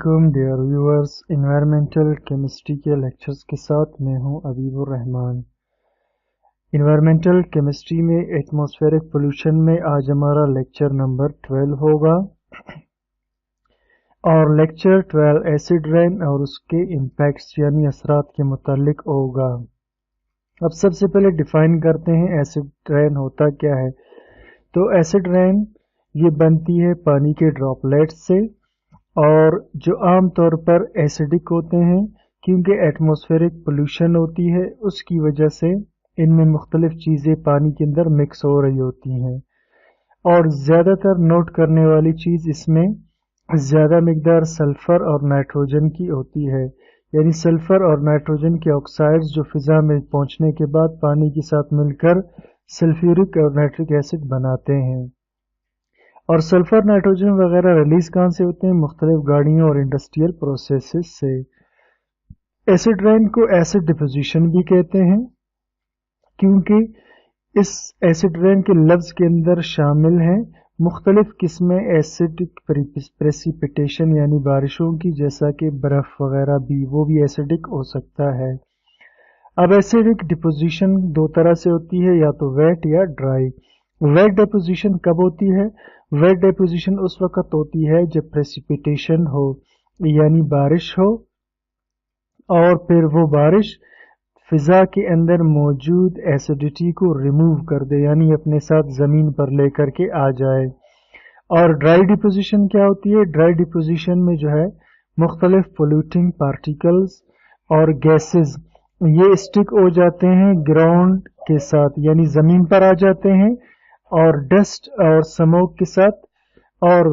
वालेकुम dear viewers, environmental chemistry के lectures के साथ मैं हूं अबीबुर रहमान। इन्वायरमेंटल केमिस्ट्री में एटमॉस्फेरिक पोल्यूशन में आज हमारा लेक्चर नंबर 12 होगा और लेक्चर 12 एसिड रेन और उसके इम्पैक्ट्स यानी असरात के मुतालिक होगा। अब सबसे पहले डिफाइन करते हैं एसिड रेन होता क्या है। तो एसिड रेन ये बनती है पानी के ड्रॉपलेट्स से और जो आम तौर पर एसिडिक होते हैं, क्योंकि एटमॉस्फेरिक पोल्यूशन होती है उसकी वजह से इनमें मुख्तलिफ चीज़ें पानी के अंदर मिक्स हो रही होती हैं। और ज़्यादातर नोट करने वाली चीज़ इसमें ज़्यादा मिकदार सल्फ़र और नाइट्रोजन की होती है, यानी सल्फ़र और नाइट्रोजन के ऑक्साइड्स जो फ़िज़ा में पहुंचने के बाद पानी के साथ मिलकर सल्फ्यूरिक और नाइट्रिक एसिड बनाते हैं। और सल्फर नाइट्रोजन वगैरह रिलीज कहाँ से होते हैं? मुख्तलिफ गाड़ियों और इंडस्ट्रियल प्रोसेसेस से। एसिड रेन को एसिड डिपोजिशन भी कहते हैं, क्योंकि इस एसिड रेन के लफ्ज़ के अंदर शामिल हैं मुख्तलिफ किस्में एसिडिक प्रेसिपिटेशन यानी बारिशों की, जैसा कि बर्फ़ वगैरह भी, वो भी एसिडिक हो सकता है। अब एसिडिक डिपोजिशन दो तरह से होती है, या तो वेट या ड्राई। वेट डिपोजिशन कब होती है? वेट डिपोजिशन उस वक्त होती है जब प्रेसिपिटेशन हो, यानी बारिश हो, और फिर वो बारिश फिजा के अंदर मौजूद एसिडिटी को रिमूव कर दे, यानी अपने साथ ज़मीन पर लेकर के आ जाए। और ड्राई डिपोजिशन क्या होती है? ड्राई डिपोजिशन में जो है मुख्तलिफ पोल्यूटिंग पार्टिकल्स और गैसेस ये स्टिक हो जाते हैं ग्राउंड के साथ, यानी ज़मीन पर आ जाते हैं और डस्ट और स्मोक के साथ, और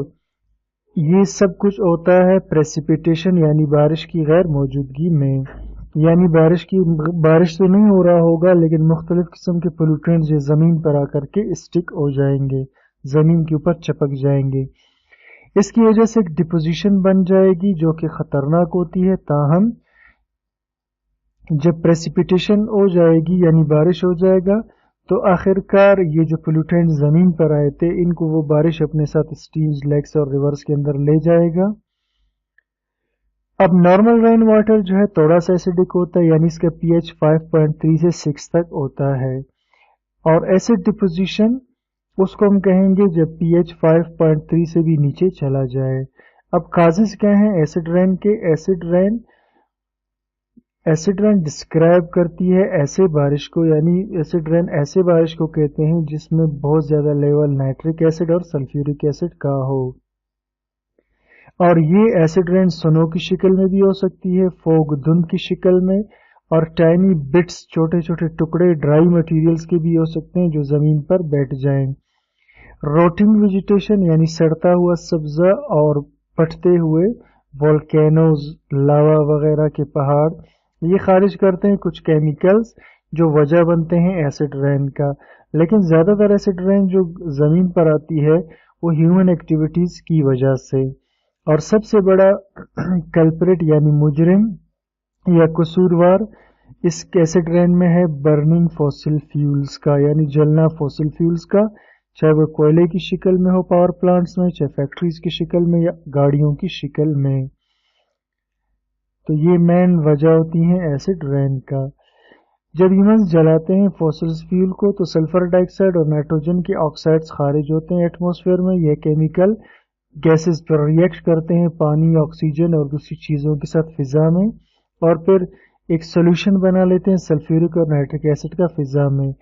ये सब कुछ होता है प्रेसिपिटेशन यानी बारिश की गैर मौजूदगी में। यानी बारिश तो नहीं हो रहा होगा, लेकिन मुख्तलिफ किस्म के पोल्यूटेंट्स जो ज़मीन पर आकर के स्टिक हो जाएंगे, ज़मीन के ऊपर चिपक जाएंगे। इसकी वजह से एक डिपोजिशन बन जाएगी जो कि ख़तरनाक होती है। ताहम जब प्रेसिपिटेशन हो जाएगी यानी बारिश हो जाएगा, तो आखिरकार ये जो पोल्यूटेंट ज़मीन पर आए थे इनको वो बारिश अपने साथ स्ट्रीम्स, लेक्स और रिवर्स के अंदर ले जाएगा। अब नॉर्मल रेन वाटर जो है थोड़ा सा एसिडिक होता है, यानी इसका pH 5.3 से 6 तक होता है। और एसिड डिपोजिशन उसको हम कहेंगे जब pH 5.3 से भी नीचे चला जाए। अब काजेस क्या हैं एसिड रेन के? एसिड रेन डिस्क्राइब करती है ऐसे बारिश को, यानी एसिड रेन ऐसे बारिश को कहते हैं जिसमें बहुत ज़्यादा लेवल नाइट्रिक एसिड और सल्फ्यूरिक एसिड का हो। और ये एसिड रेन स्नो की शक्ल में भी हो सकती है, फोग धुंध की शक्ल में, और टाइनी बिट्स छोटे छोटे टुकड़े ड्राई मटेरियल्स के भी हो सकते हैं जो ज़मीन पर बैठ जाएं। रोटिंग वेजिटेशन यानी सड़ता हुआ सब्ज़ा और फटते हुए वोल्केनोज, लावा वगैरह के पहाड़, ये खारिज करते हैं कुछ केमिकल्स जो वजह बनते हैं एसिड रेन का। लेकिन ज़्यादातर एसिड रेन जो ज़मीन पर आती है वो ह्यूमन एक्टिविटीज़ की वजह से। और सबसे बड़ा कल्प्रिट यानी मुजरिम या कसूरवार इस एसिड रेन में है बर्निंग फॉसिल फ्यूल्स का, यानी जलना फॉसिल फ्यूल्स का, चाहे वो कोयले की शक्ल में हो पावर प्लांट्स में, चाहे फैक्ट्रीज की शक्ल में या गाड़ियों की शक्ल में। तो ये मेन वजह होती है एसिड रेन का। जब ह्यूमंस जलाते हैं फॉसिल फ्यूल को तो सल्फर डाइऑक्साइड और नाइट्रोजन के ऑक्साइड्स खारिज होते हैं एटमॉस्फेयर में। यह केमिकल गैसेस पर रिएक्ट करते हैं पानी, ऑक्सीजन और दूसरी चीज़ों के साथ फिजा में, और फिर एक सोल्यूशन बना लेते हैं सल्फ्यूरिक और नाइट्रिक एसिड का फिजा में।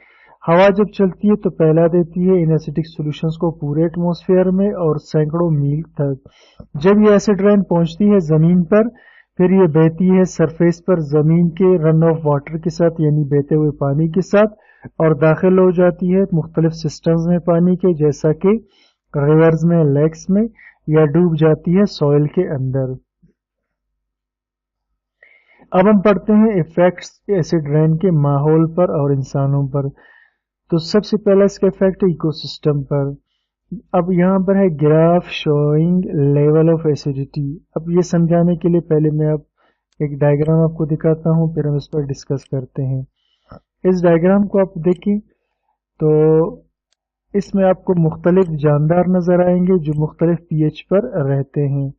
हवा जब चलती है तो फैला देती है इन एसिडिक सॉल्यूशंस को पूरे एटमॉस्फेयर में और सैकड़ों मील तक। जब ये एसिड रेन पहुंचती है ज़मीन पर, फिर ये बहती है सरफेस पर ज़मीन के रन ऑफ वाटर के साथ, यानी बहते हुए पानी के साथ, और दाखिल हो जाती है मुख्तलिफ सिस्टम्स में पानी के, जैसा कि रिवर्स में, लेक्स में, या डूब जाती है सॉइल के अंदर। अब हम पढ़ते हैं इफेक्ट्स एसिड रेन के माहौल पर और इंसानों पर। तो सबसे पहला इसका इफेक्ट इकोसिस्टम पर। अब यहाँ पर है graph showing level of acidity. अब ये समझाने के लिए पहले मैं अब एक डायग्राम आपको दिखाता हूँ, फिर हम इस पर डिस्कस करते हैं। इस डायग्राम को आप देखें तो इसमें आपको मुख्तलिफ जानदार नज़र आएंगे जो मुख्तलिफ pH पर रहते हैं।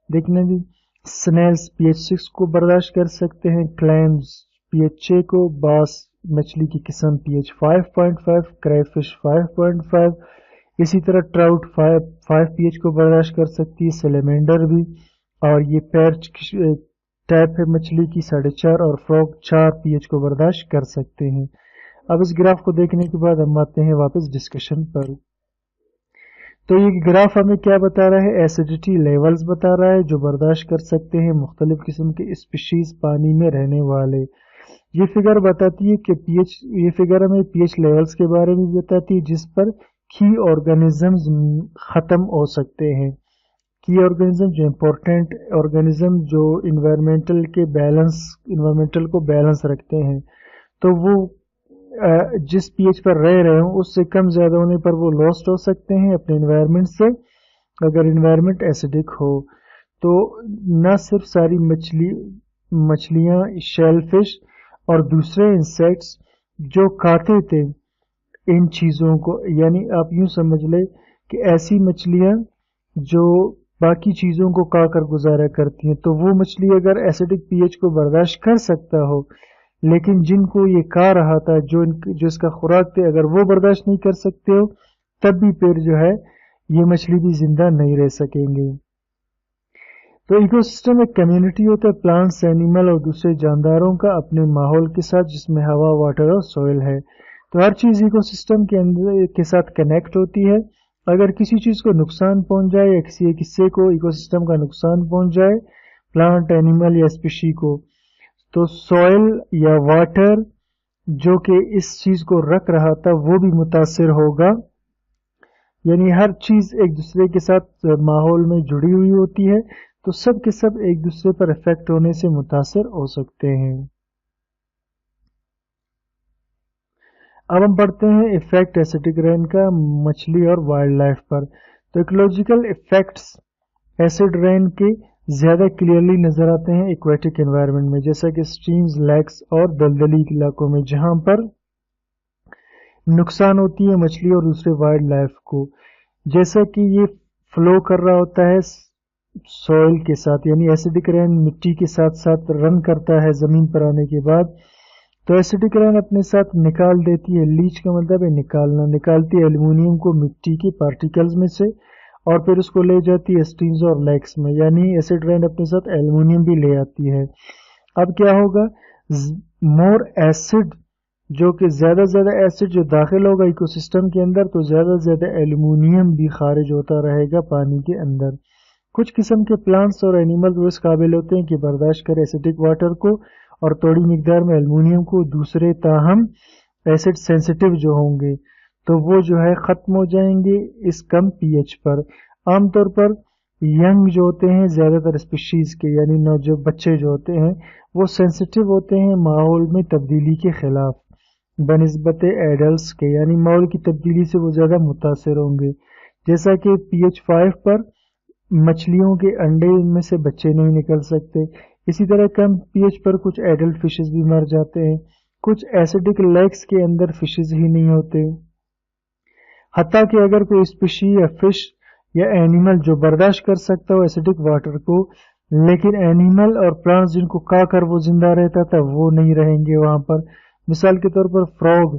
देखना जी, स्नेल्स pH 6 को बर्दाश्त कर सकते हैं, क्लैम्स pH 6 को, बास मछली की किस्म pH 5.5, क्राइफिश 5.5, इसी तरह ट्राउट 5 pH को बर्दाश्त कर सकती है, सेलेमेंडर भी, और ये पैर्च टाइप है मछली की 4.5, और फ्रॉग 4 pH को बर्दाश्त कर सकते हैं। अब इस ग्राफ को देखने के बाद हम आते हैं वापस डिस्कशन पर। तो ये ग्राफ हमें क्या बता रहा है, एसिडिटी लेवल्स बता रहा है जो बर्दाश्त कर सकते हैं मुख्तलिफ किस्म के स्पीशीज पानी में रहने वाले। ये फिगर बताती है कि ये फिगर हमें pH लेवल्स के बारे में बताती है जिस पर की ऑर्गेनिजम्स खत्म हो सकते हैं। की ऑर्गेनिज्म जो इम्पोर्टेंट ऑर्गेनिज्म जो इन्वायरमेंटल को बैलेंस रखते हैं, तो वो जिस pH पर रह रहे हो उससे कम ज्यादा होने पर वो लॉस्ट हो सकते हैं अपने इन्वायरमेंट से, अगर इन्वायरमेंट एसिडिक हो। तो न सिर्फ सारी मछलियां, शेलफिश और दूसरे इंसेक्ट्स जो खाते थे इन चीजों को, यानी आप यूं समझ ले कि ऐसी मछलियां जो बाकी चीजों को खाकर गुजारा करती हैं, तो वो मछली अगर एसिडिक pH को बर्दाश्त कर सकता हो, लेकिन जिनको ये खा रहा था, जो इसका खुराक थे, अगर वो बर्दाश्त नहीं कर सकते हो, तब भी फिर जो है ये मछली भी जिंदा नहीं रह सकेंगे। तो इकोसिस्टम एक कम्युनिटी होता है प्लांट्स, एनिमल और दूसरे जानदारों का अपने माहौल के साथ, जिसमें हवा, वाटर और सॉइल है। तो हर चीज इकोसिस्टम के अंदर के साथ कनेक्ट होती है। अगर किसी चीज को नुकसान पहुंच जाए या किसी एक हिस्से को इकोसिस्टम का नुकसान पहुंच जाए, प्लांट, एनिमल या स्पीशी को, तो सॉइल या वाटर जो कि इस चीज को रख रहा था वो भी मुतासिर होगा। यानी हर चीज एक दूसरे के साथ माहौल में जुड़ी हुई होती है, तो सब के सब एक दूसरे पर इफेक्ट होने से मुतासिर हो सकते हैं। अब हम पढ़ते हैं इफेक्ट एसिडिक रेन का मछली और वाइल्ड लाइफ पर। तो इकोलॉजिकल इफेक्ट्स एसिड रेन के ज्यादा क्लियरली नजर आते हैं एक्वेटिक एनवायरनमेंट में, जैसा कि स्ट्रीम्स, लेक्स और दलदली इलाकों में, जहां पर नुकसान होती है मछली और दूसरे वाइल्ड लाइफ को। जैसा कि ये फ्लो कर रहा होता है सॉइल के साथ, यानी एसिडिक रेन मिट्टी के साथ साथ रन करता है जमीन पर आने के बाद, तो एसिडिक रेन अपने साथ निकाल देती है, लीच का मतलब है निकालना, निकालती है एल्युमिनियम को मिट्टी के पार्टिकल्स में से और फिर उसको ले जाती है स्ट्रीम्स और लेक्स में, यानी एसिड रेन अपने साथ एल्युमिनियम भी ले आती है। अब क्या होगा, मोर एसिड, जो कि ज्यादा एसिड जो दाखिल होगा इकोसिस्टम के अंदर, तो ज्यादा एल्युमिनियम भी खारिज होता रहेगा पानी के अंदर। कुछ किस्म के प्लांट्स और एनिमल वो इस काबिल होते हैं कि बर्दाश्त करें एसिडिक वाटर को और थोड़ी मिकदार में एल्युमिनियम को, दूसरे ताहम एसिड सेंसिटिव जो होंगे तो वो जो है खत्म हो जाएंगे इस कम pH पर। आमतौर पर यंग जो होते हैं ज्यादातर स्पीशीज के, यानी जो बच्चे जो होते हैं वो सेंसिटिव होते हैं माहौल में तब्दीली के खिलाफ बनिस्बत एडल्ट्स के, यानी माहौल की तब्दीली से वो ज्यादा मुतासिर होंगे। जैसा कि pH 5 पर मछलियों के अंडे, इनमें से बच्चे नहीं निकल सकते, इसी तरह कम pH पर कुछ एडल्ट फिशेस भी मर जाते हैं, कुछ एसिडिक लेक्स के अंदर फिशेस ही नहीं होते। हत्ता कि अगर कोई स्पीशी या फिश या एनिमल जो बर्दाश्त कर सकता हो एसिडिक वाटर को, लेकिन एनिमल और प्लांट्स जिनको खाकर वो जिंदा रहता था वो नहीं रहेंगे वहां पर। मिसाल के तौर पर फ्रॉग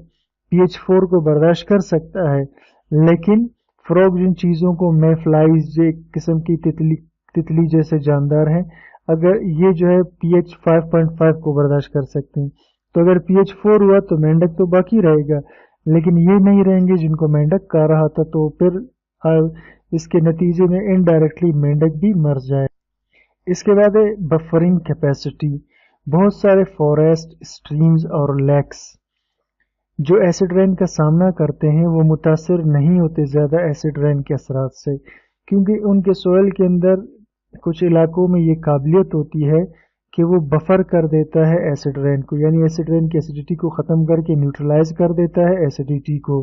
pH 4 को बर्दाश्त कर सकता है, लेकिन फ्रॉग जिन चीजों को मैफ्लाइज, एक किस्म की तितली जैसे जानदार हैं, अगर ये जो है pH 5.5 को बर्दाश्त कर सकते हैं, तो अगर pH 4 हुआ तो मेंढक तो बाकी रहेगा, लेकिन ये नहीं रहेंगे जिनको मेंढक खा रहा था, तो फिर इसके नतीजे में इनडायरेक्टली मेंढक भी मर जाए। इसके बाद है बफरिंग कैपेसिटी। बहुत सारे फॉरेस्ट, स्ट्रीम्स और लेक्स जो एसिड रेन का सामना करते हैं वो मुतासिर नहीं होते ज्यादा एसिड रेन के असरात से, क्योंकि उनके सोयल के अंदर कुछ इलाकों में ये काबिलियत होती है कि वो बफर कर देता है एसिड रेन को, यानी एसिड रेन की एसिडिटी को ख़त्म करके न्यूट्रलाइज कर देता है एसिडिटी को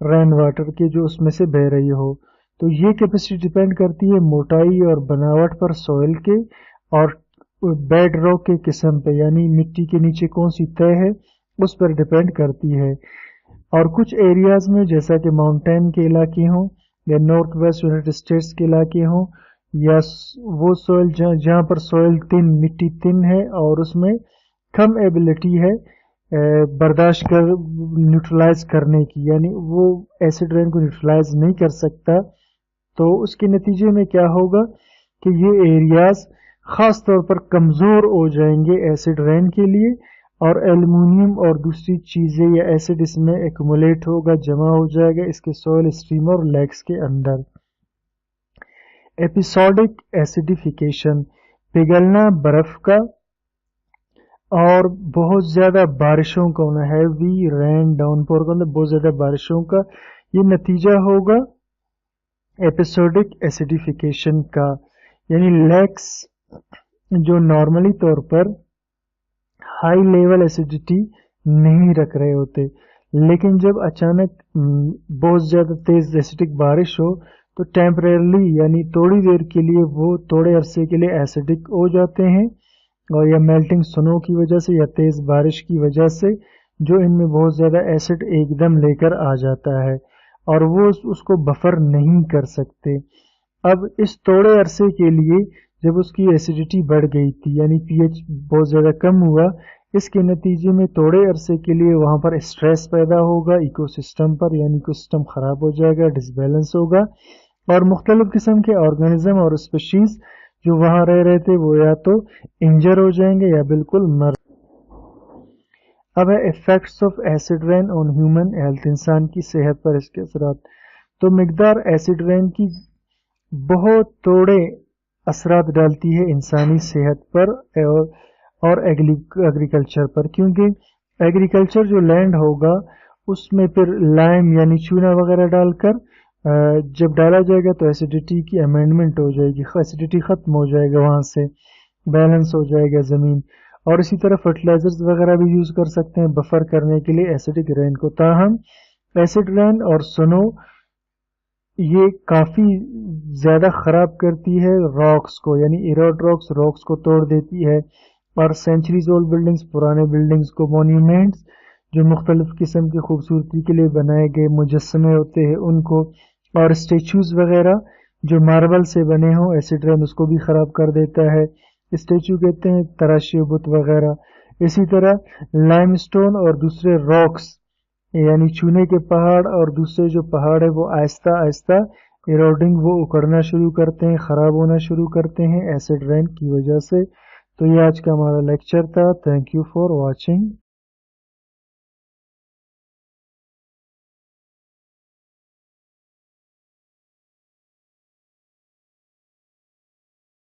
रेन वाटर के जो उसमें से बह रही हो। तो ये कैपेसिटी डिपेंड करती है मोटाई और बनावट पर सॉइल के और बेड रॉक के किस्म पे, यानी मिट्टी के नीचे कौन सी तह है उस पर डिपेंड करती है। और कुछ एरियाज में जैसा कि माउंटेन के इलाके हों या नॉर्थ वेस्ट यूनाइटेड स्टेट्स के इलाके हों, یا وہ سوئل جہاں پر سوئل تن مٹی تن ہے اور اس میں کم ایبلٹی ہے برداشت کر نیوٹرلائز کرنے کی، یعنی وہ ایسڈ رین کو نیوٹرلائز نہیں کر سکتا، تو اس کے نتیجے میں کیا ہوگا کہ یہ ایریاز خاص طور پر کمزور ہو جائیں گے ایسڈ رین کے لیے، اور ایلومینیم اور دوسری چیزیں یا ایسڈ اس میں ایکومولیٹ ہوگا، جمع ہو جائے گا اس کے سوئل اسٹریم اور لیکس کے اندر۔ ایپیسوڈک ایسیڈیفیکیشن، پگھلنا برف کا اور بہت زیادہ بارشوں کا ہونا، ہیوی رین ڈاؤن پور کا، بہت زیادہ بارشوں کا، یہ نتیجہ ہوگا ایپیسوڈک ایسیڈیفیکیشن کا، یعنی لیکس جو نارملی طور پر ہائی لیول ایسیڈیٹی نہیں رکھ رہے ہوتے، لیکن جب اچانک بہت زیادہ تیز ایسیڈک بارش ہو تو ٹیمپریرلی یعنی تھوڑی دیر کے لیے وہ تھوڑے عرصے کے لیے ایسیڈک ہو جاتے ہیں، اور یا میلٹنگ سنو کی وجہ سے یا تیز بارش کی وجہ سے جو ان میں بہت زیادہ ایسڈ ایک دم لے کر آ جاتا ہے اور وہ اس کو بفر نہیں کر سکتے۔ اب اس تھوڑے عرصے کے لیے جب اس کی ایسیڈیٹی بڑھ گئی تھی، یعنی پی ایچ بہت زیادہ کم ہوا، اس کے نتیجے میں تھوڑے عرصے کے لیے وہاں پر اسٹریس پیدا ہوگا ایکو سسٹم پر، یعنی ایکو سسٹم خراب ہو جائے گا، ڈس بیلنس ہوگا، اور مختلف قسم کے آرگنزم اور اسپیشیز جو وہاں رہ رہے تھے وہ یا تو انجر ہو جائیں گے یا بالکل مر۔ اب ہے effects of acid rain on human health, انسان کی صحت پر اس کے اثرات۔ تو مقدار ایسڈ رین کی بہت تھوڑے اثرات ڈالتی ہے انسانی صحت پر اور ایگریکلچر پر، کیونکہ ایگریکلچر جو لینڈ ہوگا اس میں پھر لائم یعنی چونا وغیرہ ڈال کر جب ڈالا جائے گا تو ایسیڈیٹی کی امینڈمنٹ ہو جائے گی، ایسیڈیٹی ختم ہو جائے گا، وہاں سے بیلنس ہو جائے گا زمین، اور اسی طرح فرٹیلائزرز وغیرہ بھی یوز کر سکتے ہیں بفر کرنے کے لیے ایسیڈک رین کو۔ تاہم ایسڈ رین اور سنو یہ کافی زیادہ خراب کرتی ہے راکس کو، یعنی ایروڈ راکس کو توڑ دیتی ہے، اور سینچریز اولڈ بلڈنگز، پرانے بلڈنگز کو، مونیومنٹس جو مختلف قسم کی خوبصورتی کے لیے بنائے گئے مجسمے ہوتے ہیں ان کو، اور اسٹیچوز وغیرہ جو ماربل سے بنے ہوں، ایسڈ رین اس کو بھی خراب کر دیتا ہے، اسٹیچو کہتے ہیں تراشی بت وغیرہ۔ اسی طرح لائم سٹون اور دوسرے راکس یعنی چونے کے پہاڑ اور دوسرے جو پہاڑ ہے وہ آہستہ آہستہ ایروڈنگ وہ اکڑنا شروع کرتے ہیں، خراب ہونا شروع کرتے ہیں ایسڈ رین کی وجہ سے۔ تو یہ آج کا ہمارا لیکچر تھا، تھینک یو فار واچنگ۔